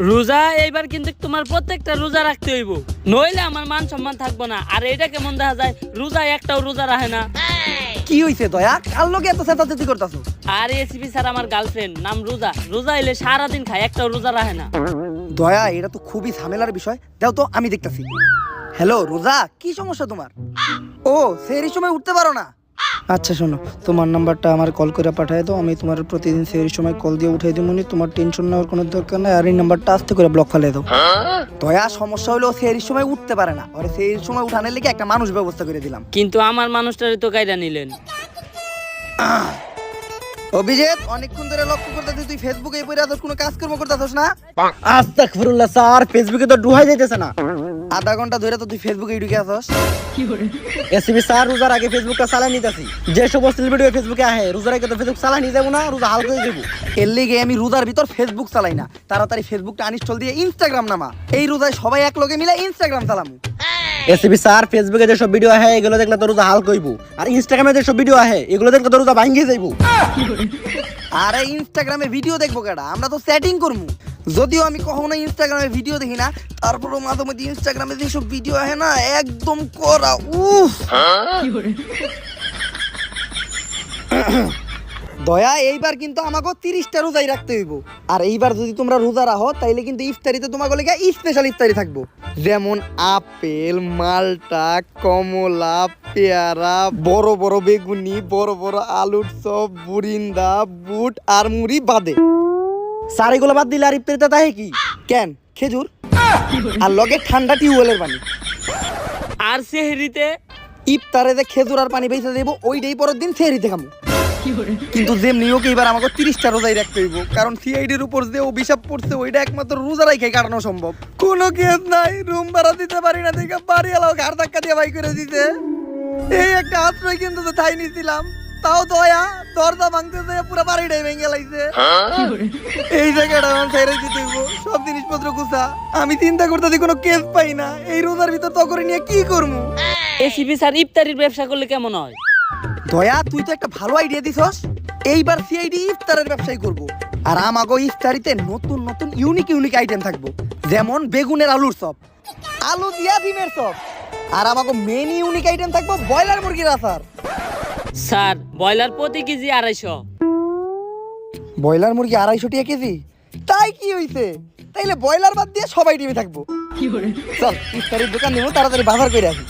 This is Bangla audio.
রোজা এইবার কিন্তু তোমার প্রত্যেকটা রোজা রাখতে হইব, নইলে আমার মান সম্মান থাকবো না। আর এটা কেমন দেখা যায় রোজা একটাও রোজা রাখে না। কি হইছে দয়া, কার লগে এত চেঁচাচেঁচি করতাছো? আর এসিপি স্যার আমার গার্লফ্রেন্ড, নাম রোজা। রোজা এলে সারাদিন খায়, একটাও রোজা রাখে না। দয়া, এটা তো খুবই ঝামেলার বিষয়। দাও তো, আমি দেখতাছি। হ্যালো রোজা, কি সমস্যা তোমার? ও, সেহরির সময় উঠতে পারো না? আচ্ছা শোনো, তোমার নাম্বারটা আমার কল করে পাঠায় দাও, আমি তোমার প্রতিদিন সেহরির সময় কল দিয়ে উঠাই দিব। তোমার টেনশন নেওয়ার কোনো দরকার নাই। আর এই নাম্বারটা আস্তে করে ব্লক ফেলে দাও। দয়া, সমস্যা হলো সেহরির সময় উঠতে পারে না, আর সেহরির সময় উঠানোর লেগে একটা মানুষ ব্যবস্থা করে দিলাম। কিন্তু আমার মানুষটারে তো কাইরা নিলেন। অভিজিৎ, অনেকক্ষণ ধরে লক্ষ্য করতেছি তুই ফেসবুকে এই পরে কোনো কাজকর্ম করতেছস না? আস্তাগফিরুল্লাহ স্যার, ফেসবুকে তো ডুহাই যাইতেছে না। আধা ঘন্টা ধরে তো তুই ফেসবুকে ঢুকে আসস। এসিবি স্যার রোজার আগে ফেসবুকটা চালাই নিতেছি। যে সমস্ত ভিডিও ফেসবুকে আহে, রোজার আগে তো ফেসবুক চালাই নিয়ে যাবো না, রোজা হালকা হয়ে যাবো। এর লেগে আমি রোজার ভিতর ফেসবুক চালাই না, তাড়াতাড়ি ফেসবুকটা আনইনস্টল দিয়ে ইনস্টাগ্রাম নামা। এই রোজায় সবাই এক লগে মিলে ইনস্টাগ্রাম চালামু। এসিবি স্যার ফেসবুকে যেসব ভিডিও আহে এগুলো দেখলে তো রোজা হালকা হইব, আর ইনস্টাগ্রামে যেসব ভিডিও আহে এগুলো দেখলে তো রোজা ভাঙ্গি যাইব। আরে ইনস্টাগ্রামে ভিডিও দেখবো কেডা, আমরা তো সেটিং করমু। যদিও আমি কখনো ইনস্টাগ্রামে ভিডিও দেখি না, তারপরও মাঝে মধ্যে ইনস্টাগ্রামে যেসব ভিডিও আহে না, একদম করা উফ। দয়া, এইবার কিন্তু আমাকে 30টা রোজাই রাখতে হইব। আর এইবার যদি তোমরা রোজা রাখো তাইলে কিন্তু ইফতারিতে তোমাকে লেগে স্পেশাল ইফতারি থাকবো, যেমন আপেল, মালটা, কমলা, পেয়ারা, বড় বড় বেগুনি, বড় বড় আলুর চপ, বুরিন্দা, বুট আর মুড়ি বাদে। স্যার এগুলো বাদ দিলে আর ইফতারিতে তাহে কি? কেন, খেজুর আর লগে ঠান্ডা টিউবওয়েলের পানি। আর সেহরিতে ইফতারে যে খেজুর আর পানি বেঁচে দেবো, ওইটাই পরের দিন সেহরিতে খামু। কিন্তু যেমনি হোক এইবার আমাকে 30টা রোজাই রাখতে হইব, কারণ সিআইডির উপর যে অভিশাপ পড়ছে ওইটা একমাত্র রোজা রাখাই কাটানো সম্ভব। কোনো কেস নাই, রুম ভাড়া দিতে পারি না দেখে বাড়ি এলাও ঘাড় ধাক্কা দিয়ে বাই করে দিতে। এই একটা আশ্রয় কিন্তু তো ঠাই নিছিলাম, তাও দয়া দরজা ভাঙতে যায় পুরো বাড়িটাই ভেঙে লাইছে। এই জায়গাটা আমার ছেড়ে দিতে হইব, সব জিনিসপত্র গুছা। আমি চিন্তা করতেছি কোনো কেস পাই না, এই রোজার ভিতর তকরে নিয়ে কি করবো। এসিপি স্যার ইফতারির ব্যবসা করলে কেমন হয়? দয়া, তুই তো একটা ভালো আইডিয়া দিছস। এইবার সিআইডি ইফতারের ব্যবসায় করব, আর আমাগো ইফতারিতে নতুন নতুন ইউনিক আইটেম থাকবো, যেমন বেগুনের আলুর চপ, আলু দিয়া ডিমের চপ। আর আমাগো মেন ইউনিক আইটেম থাকবো ব্রয়লার মুরগির আচার। স্যার ব্রয়লার প্রতি কেজি 250। ব্রয়লার মুরগি 250 টাকা কেজি? তাই কি হইছে, তাইলে ব্রয়লার বাদ দিয়ে সবাই ডিমে থাকবো। চল ইফতারির দোকান নেবো, তাড়াতাড়ি বাজার করে আসি।